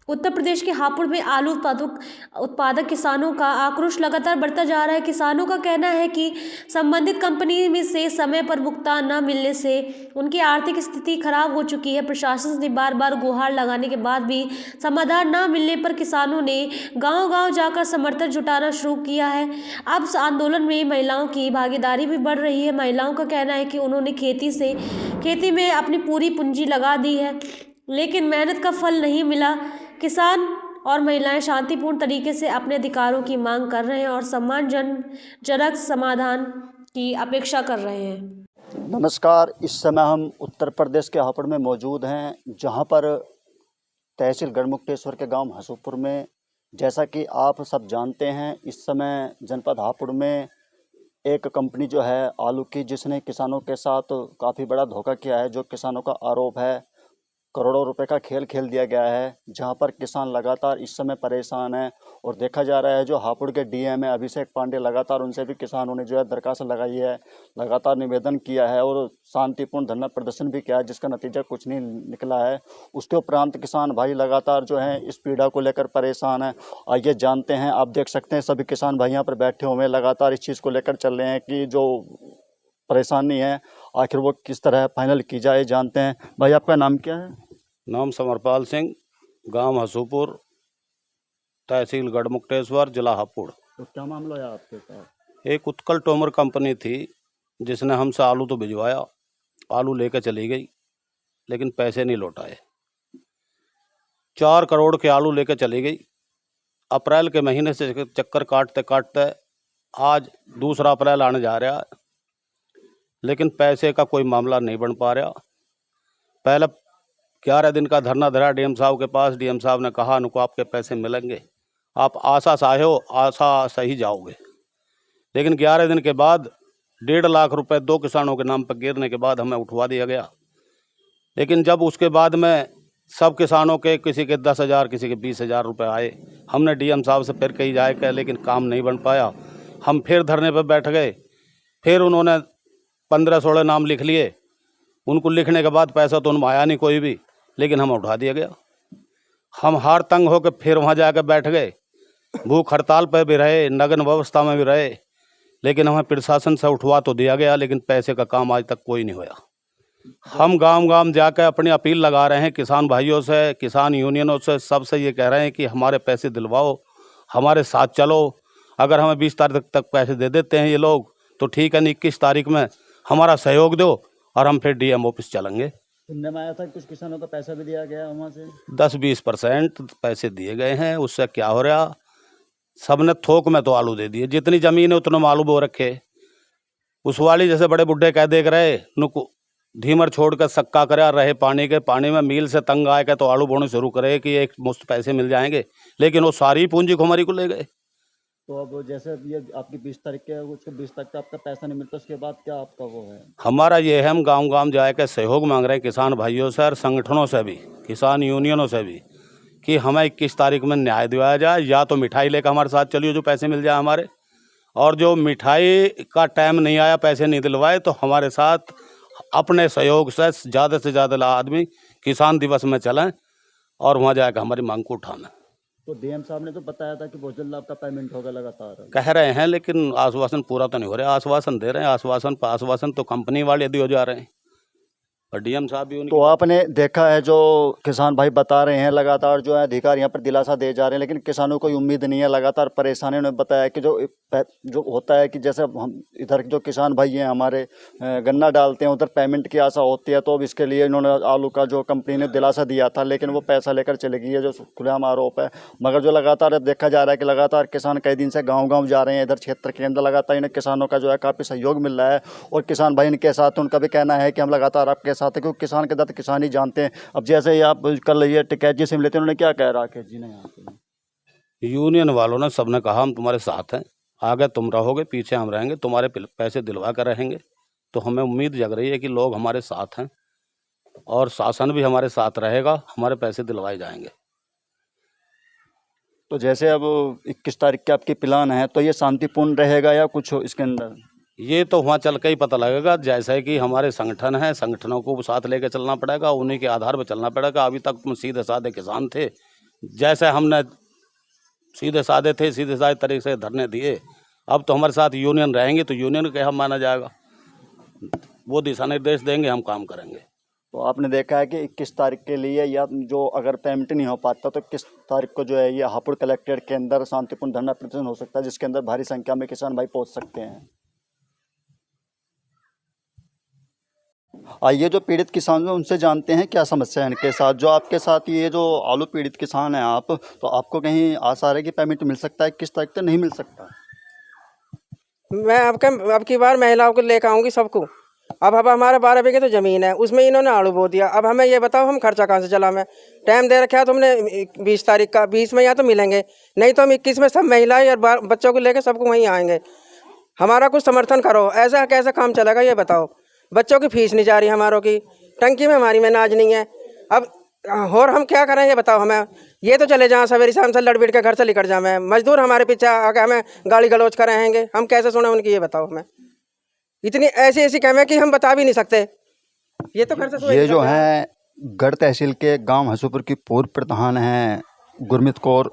उत्तर प्रदेश के हापुड़ में आलू उत्पादक किसानों का आक्रोश लगातार बढ़ता जा रहा है। किसानों का कहना है कि संबंधित कंपनी में से समय पर भुगतान न मिलने से उनकी आर्थिक स्थिति खराब हो चुकी है। प्रशासन ने बार बार गुहार लगाने के बाद भी समाधान न मिलने पर किसानों ने गांव-गांव जाकर समर्थन जुटाना शुरू किया है। अब इस आंदोलन में महिलाओं की भागीदारी भी बढ़ रही है। महिलाओं का कहना है कि उन्होंने खेती में अपनी पूरी पूंजी लगा दी है, लेकिन मेहनत का फल नहीं मिला। किसान और महिलाएं शांतिपूर्ण तरीके से अपने अधिकारों की मांग कर रहे हैं और सम्मानजनक समाधान की अपेक्षा कर रहे हैं। नमस्कार, इस समय हम उत्तर प्रदेश के हापुड़ में मौजूद हैं, जहां पर तहसील गढ़मुक्तेश्वर के गांव हसूपुर में, जैसा कि आप सब जानते हैं, इस समय जनपद हापुड़ में एक कंपनी जो है आलू की, जिसने किसानों के साथ काफ़ी बड़ा धोखा किया है। जो किसानों का आरोप है, करोड़ों रुपए का खेल खेल दिया गया है, जहां पर किसान लगातार इस समय परेशान है। और देखा जा रहा है जो हापुड़ के डीएम है अभिषेक पांडे, लगातार उनसे भी किसानों ने जो है दरखास्त लगाई है, लगातार निवेदन किया है और शांतिपूर्ण धरना प्रदर्शन भी किया है, जिसका नतीजा कुछ नहीं निकला है। उसके उपरांत किसान भाई लगातार जो है इस पीड़ा को लेकर परेशान है। आइए जानते हैं, आप देख सकते हैं सभी किसान भाई यहाँ पर बैठे हुए हैं, लगातार इस चीज़ को लेकर चल रहे हैं कि जो परेशानी है आखिर वो किस तरह फाइनल की जाए। जानते हैं। भाई, आपका नाम क्या है? नाम समरपाल सिंह, गांव हसूपुर, तहसील गढ़मुक्तेश्वर, जिला हापुड़। तो क्या मामला है आपके साथ? एक उत्कल टोमर कंपनी थी जिसने हमसे आलू तो भिजवाया, आलू लेकर चली गई, लेकिन पैसे नहीं लौटाए। 4 करोड़ के आलू लेकर चली गई। अप्रैल के महीने से चक्कर काटते काटते आज 2 अप्रैल आने जा रहा है, लेकिन पैसे का कोई मामला नहीं बन पा रहा। पहले 11 दिन का धरना धरा डीएम साहब के पास। डीएम साहब ने कहा नुको आपके पैसे मिलेंगे, आप आशा से हो, आशा सही जाओगे। लेकिन 11 दिन के बाद 1.5 लाख रुपए 2 किसानों के नाम पर गिरने के बाद हमें उठवा दिया गया। लेकिन जब उसके बाद में सब किसानों के, किसी के 10,000 किसी के 20,000 रुपये आए, हमने डीएम साहब से फिर कही जाए कि, लेकिन काम नहीं बन पाया। हम फिर धरने पर बैठ गए। फिर उन्होंने 15-16 नाम लिख लिए। उनको लिखने के बाद पैसा तो उनमें आया नहीं कोई भी, लेकिन हमें उठा दिया गया। हम हार तंग होकर फिर वहाँ जाकर बैठ गए। भूख हड़ताल पर भी रहे, नग्न अवस्था में भी रहे, लेकिन हमें प्रशासन से उठवा तो दिया गया, लेकिन पैसे का काम आज तक कोई नहीं होया। हम गांव-गांव जाकर अपनी अपील लगा रहे हैं किसान भाइयों से, किसान यूनियनों से, सबसे ये कह रहे हैं कि हमारे पैसे दिलवाओ, हमारे साथ चलो। अगर हमें 20 तारीख तक पैसे दे देते हैं ये लोग तो ठीक है, 21 तारीख में हमारा सहयोग दो और हम फिर डीएम ऑफिस चलेंगे। सुनने में आया था कुछ किसानों का पैसा भी दिया गया वहाँ से। 10-20% पैसे दिए गए हैं। उससे क्या हो रहा, सबने थोक में तो आलू दे दिए। जितनी जमीन है उतने में आलू बो रखे। उस वाली जैसे बड़े बुढ़े कह देख रहे नुक धीमर छोड़ कर सक्का करे रहे पानी के, पानी में मील से तंग आए के तो आलू बोने शुरू करे कि एक मुश्त पैसे मिल जाएंगे, लेकिन वो सारी पूंजी खुमारी को ले गए। तो अब जैसे ये आपकी 20 तारीख के, उसके 20 तक का आपका पैसा नहीं मिलता, उसके बाद क्या आपका वो है? हमारा ये है, हम गांव-गांव जाके सहयोग मांग रहे हैं किसान भाइयों से और संगठनों से भी, किसान यूनियनों से भी, कि हमें 21 तारीख में न्याय दिलाया जाए। या तो मिठाई लेकर हमारे साथ चलिए जो पैसे मिल जाए हमारे, और जो मिठाई का टाइम नहीं आया, पैसे नहीं दिलवाए, तो हमारे साथ अपने सहयोग से ज़्यादा आदमी किसान दिवस में चलें और वहाँ जाकर हमारी मांग को उठाना। तो डीएम साहब ने तो बताया था कि बहुत जल्द आपका पेमेंट होगा, लगातार कह रहे हैं, लेकिन आश्वासन पूरा तो नहीं हो रहा। आश्वासन दे रहे हैं, आश्वासन तो कंपनी वाले दिए जा रहे हैं और डीएम साहब भी। तो आपने देखा है जो किसान भाई बता रहे हैं, लगातार जो है अधिकारी यहाँ पर दिलासा दे जा रहे हैं, लेकिन किसानों को उम्मीद नहीं है, लगातार परेशानी। उन्होंने बताया कि जो होता है कि जैसे हम इधर जो किसान भाई हैं हमारे गन्ना डालते हैं, उधर पेमेंट की आशा होती है। तो अब इसके लिए इन्होंने आलू का जो कंपनी ने दिलासा दिया था, लेकिन वो पैसा लेकर चले गई है, जो खुलेआम आरोप है। मगर जो लगातार अब देखा जा रहा है कि लगातार किसान कई दिन से गाँव जा रहे हैं, इधर क्षेत्र के अंदर लगातार इन्हें किसानों का जो है काफ़ी सहयोग मिल रहा है। और किसान भाई इनके साथ, उनका भी कहना है कि हम लगातार आपके साथ है, क्योंकि किसान के दर्द किसान ही जानते हैं। अब जैसे ही आप कल ये टिकैत जी से मिले थे, उन्होंने क्या कह रहा है जी ने यहाँ पे? यूनियन वालों ने सबने कहा हम तुम्हारे साथ हैं, आगे तुम रहोगे, पीछे हम रहेंगे, तुम्हारे पैसे दिलवा कर रहेंगे। तो हमें उम्मीद जग रही है कि लोग हमारे साथ हैं और शासन भी हमारे साथ रहेगा, हमारे पैसे दिलवाए जाएंगे। तो जैसे अब 21 तारीख के आपकी प्लान है, तो ये शांतिपूर्ण रहेगा या कुछ इसके अंदर? ये तो वहाँ चल के ही पता लगेगा। जैसे कि हमारे संगठन हैं, संगठनों को साथ लेकर चलना पड़ेगा, उन्हीं के आधार पर चलना पड़ेगा। अभी तक तुम सीधे साधे किसान थे, जैसे हमने सीधे साधे थे, सीधे साधे तरीके से धरने दिए, अब तो हमारे साथ यूनियन रहेंगे तो यूनियन के हम माना जाएगा, वो दिशा निर्देश देंगे, हम काम करेंगे। तो आपने देखा है कि 21 तारीख के लिए, या जो अगर पेमेंट नहीं हो पाता तो 21 तारीख को जो है ये हापुड़ कलेक्ट्रेट के अंदर शांतिपूर्ण धरना प्रदर्शन हो सकता है, जिसके अंदर भारी संख्या में किसान भाई पहुंच सकते हैं। आइए जो पीड़ित किसान हैं उनसे जानते हैं क्या समस्या है इनके साथ। जो आपके साथ ये जो आलू पीड़ित किसान हैं आप, तो आपको कहीं आसार है कि पेमेंट मिल सकता है, किस तारीख तक नहीं मिल सकता? मैं अब की बार महिलाओं को लेकर आऊँगी सबको। अब हमारा 12 बीघे तो ज़मीन है, उसमें इन्होंने आड़ू बो दिया। अब हमें ये बताओ हम खर्चा कहाँ से चलाएं? टाइम दे रखा है तो हमने 20 तारीख का, 20 में या तो मिलेंगे, नहीं तो हम 21 में सब महिलाएं और बच्चों को लेकर सबको वहीं आएंगे। हमारा कुछ समर्थन करो, ऐसा कैसे काम चलेगा ये बताओ। बच्चों की फीस नहीं जा रही, हमारों की टंकी में हमारी में नाज नहीं है। अब और हम क्या करें ये बताओ हमें। ये तो चले जाएं सवेरे शाम से लड़बिड़ के घर से निकल जाए, मजदूर हमारे पीछे आके हमें गाली गलौज कर रहेंगे, हम कैसे सुने उनकी ये बताओ हमें। इतनी ऐसी कहें कि हम बता भी नहीं सकते। ये तो घर से ये जो है गढ़ तहसील के गांव हसूपुर की पूर्व प्रधान हैं गुरमीत कौर,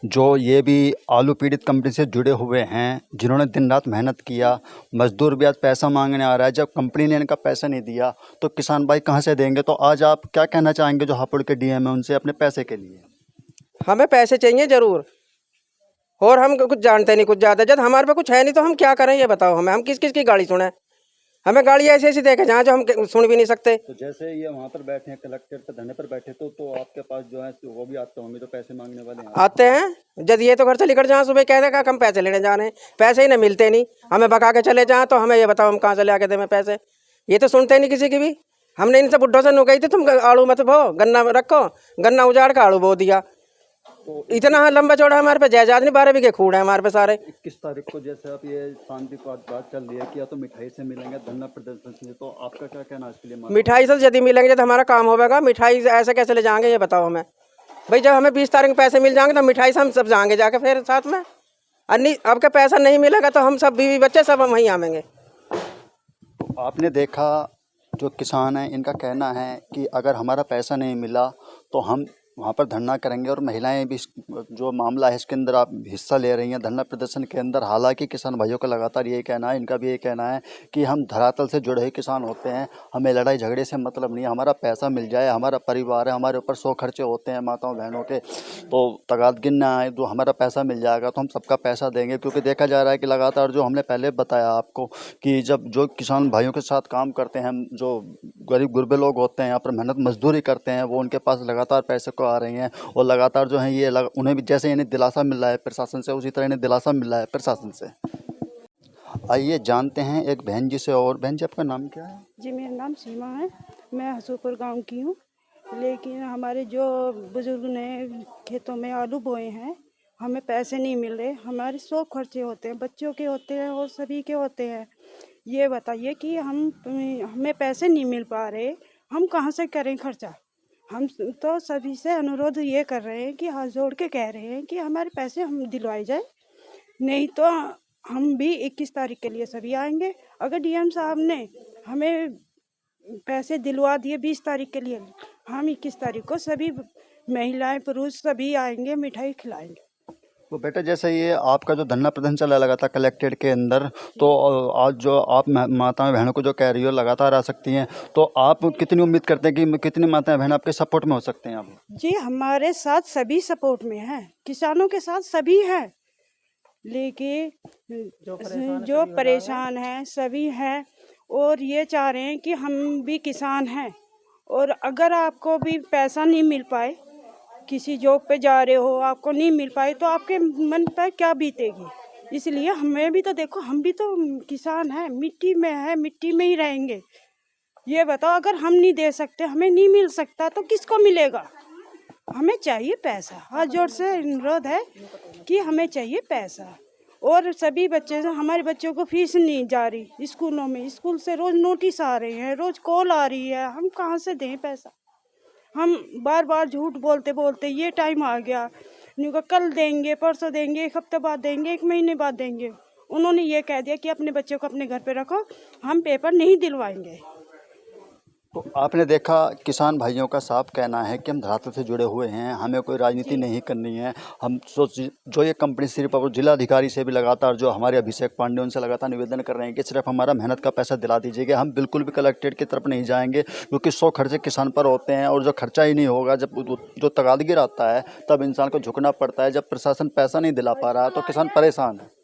जो ये भी आलू पीड़ित कंपनी से जुड़े हुए हैं, जिन्होंने दिन रात मेहनत किया। मजदूर भी आज पैसा मांगने आ रहा है, जब कंपनी ने इनका पैसा नहीं दिया तो किसान भाई कहाँ से देंगे? तो आज आप क्या कहना चाहेंगे जो हापुड़ के डीएम है उनसे अपने पैसे के लिए? हमें पैसे चाहिए ज़रूर, और हम कुछ जानते नहीं कुछ ज़्यादा। जब हमारे पे कुछ है नहीं तो हम क्या करें ये बताओ हमें। हम किस किस की गाड़ी सुने? हमें गाड़ी ऐसी ऐसी देखे जहाँ जो हम सुन भी नहीं सकते। तो जैसे ये वहाँ पर बैठे हैं कलेक्ट्रेट पे धरने पर बैठे, तो आपके पास जो है वो भी आते होंगे, तो पैसे मांगने वाले हैं? आते हैं। जब ये तो घर से निकल जाए सुबह कह देगा हम पैसे लेने जा रहे हैं, पैसे ही नहीं मिलते नहीं, हमें भगा के चले जाएँ तो हमें ये बताओ हम कहाँ से ले आके दें पैसे? ये तो सुनते नहीं किसी की भी। हमने इनसे बुढ़ों से नुकई थी तुम आड़ू मत बो, गन्ना रखो, गन्ना उजाड़ का आड़ू बो दिया। तो इतना लंबा चौड़ा हमारे पे जायदाद नहीं, 12 बीघे खूड़ है हमारे पे सारे। 21 तारीख को जैसे आप ये शांति बात चल रही है कि या तो मिठाई से मिलेंगे धरना प्रदर्शन से, तो आपका क्या कहना है इसके लिए? मिठाई से यदि मिलेंगे तो हमारा काम होगा। मिठाई ऐसे कैसे ले जाएंगे ये बताओ हमें भाई। जब हमें 20 तारीख में पैसे मिल जाएंगे तो मिठाई से हम सब जाएंगे जाके फिर साथ में। अब का पैसा नहीं मिलेगा तो हम सब बीवी बच्चे सब हम वहीं आएंगे। आपने देखा जो किसान हैं इनका कहना है कि अगर हमारा पैसा नहीं मिला तो हम वहाँ पर धरना करेंगे, और महिलाएं भी जो मामला है इसके अंदर आप हिस्सा ले रही हैं धरना प्रदर्शन के अंदर। हालांकि किसान भाइयों का लगातार यही कहना है, इनका भी यही कहना है कि हम धरातल से जुड़े हुए किसान होते हैं, हमें लड़ाई झगड़े से मतलब नहीं है, हमारा पैसा मिल जाए, हमारा परिवार है, हमारे ऊपर 100 खर्चे होते हैं माताओं बहनों के, तो तगाद गिनना आए तो हमारा पैसा मिल जाएगा तो हम सबका पैसा देंगे। क्योंकि देखा जा रहा है कि लगातार जो हमने पहले बताया आपको कि जब जो किसान भाइयों के साथ काम करते हैं, जो गरीब गुरबे लोग होते हैं यहाँ पर मेहनत मजदूरी करते हैं, वो उनके पास लगातार पैसे को आ रही हैं, और लगातार जो है ये उन्हें भी जैसे इन्हें दिलासा मिल रहा है प्रशासन से, उसी तरह इन्हें दिलासा मिल रहा है प्रशासन से। आइए जानते हैं एक बहन जी से। और बहन जी आपका नाम क्या है? जी मेरा नाम सीमा है, मैं हसूपुर गांव की हूँ। लेकिन हमारे जो बुजुर्ग ने खेतों में आलू बोए हैं, हमें पैसे नहीं मिल रहे। हमारे 100 खर्चे होते हैं, बच्चों के होते हैं और सभी के होते हैं। ये बताइए कि हमें पैसे नहीं मिल पा रहे, हम कहाँ से करें खर्चा? हम तो सभी से अनुरोध ये कर रहे हैं कि हाथ जोड़ के कह रहे हैं कि हमारे पैसे हम दिलवाए जाए, नहीं तो हम भी 21 तारीख के लिए सभी आएंगे। अगर डीएम साहब ने हमें पैसे दिलवा दिए 20 तारीख के लिए, हम 21 तारीख को सभी महिलाएं पुरुष सभी आएंगे, मिठाई खिलाएंगे। तो बेटा जैसे ये आपका जो धरना प्रदर्शन चला लगातार कलेक्ट्रेट के अंदर, तो आज जो आप माताएं बहनों को जो कह रही हो लगातार आ सकती हैं, तो आप कितनी उम्मीद करते हैं कि कितनी माताएं बहन आपके सपोर्ट में हो सकते हैं? आप जी हमारे साथ सभी सपोर्ट में हैं, किसानों के साथ सभी हैं, लेकिन जो परेशान हैं सभी हैं, और ये चाह रहे हैं कि हम भी किसान हैं, और अगर आपको भी पैसा नहीं मिल पाए, किसी जॉब पे जा रहे हो आपको नहीं मिल पाए, तो आपके मन पर क्या बीतेगी? इसलिए हमें भी तो देखो, हम भी तो किसान हैं, मिट्टी में है, मिट्टी में ही रहेंगे। ये बताओ अगर हम नहीं दे सकते, हमें नहीं मिल सकता, तो किसको मिलेगा? हमें चाहिए पैसा। हाथ जोड़ से अनुरोध है कि हमें चाहिए पैसा। और सभी बच्चे, हमारे बच्चों को फीस नहीं जा रही स्कूलों में, स्कूल से रोज़ नोटिस आ रहे हैं, रोज़ कॉल आ रही है, हम कहाँ से दें पैसा? हम बार बार झूठ बोलते बोलते ये टाइम आ गया, कल देंगे, परसों देंगे, 1 हफ्ते बाद देंगे, 1 महीने बाद देंगे। उन्होंने ये कह दिया कि अपने बच्चों को अपने घर पे रखो, हम पेपर नहीं दिलवाएंगे। तो आपने देखा किसान भाइयों का साफ कहना है कि हम धरातल से जुड़े हुए हैं, हमें कोई राजनीति नहीं करनी है। हम जो ये कंपनी सिर्फ अब जिलाधिकारी से भी लगातार, जो हमारे अभिषेक पांडे, उनसे लगातार निवेदन कर रहे हैं कि सिर्फ हमारा मेहनत का पैसा दिला दीजिएगा, हम बिल्कुल भी कलेक्ट्रेट की तरफ नहीं जाएंगे, क्योंकि 100 खर्चे किसान पर होते हैं और जो खर्चा ही नहीं होगा, जब जो तगादगिर आता है तब इंसान को झुकना पड़ता है। जब प्रशासन पैसा नहीं दिला पा रहा है तो किसान परेशान है।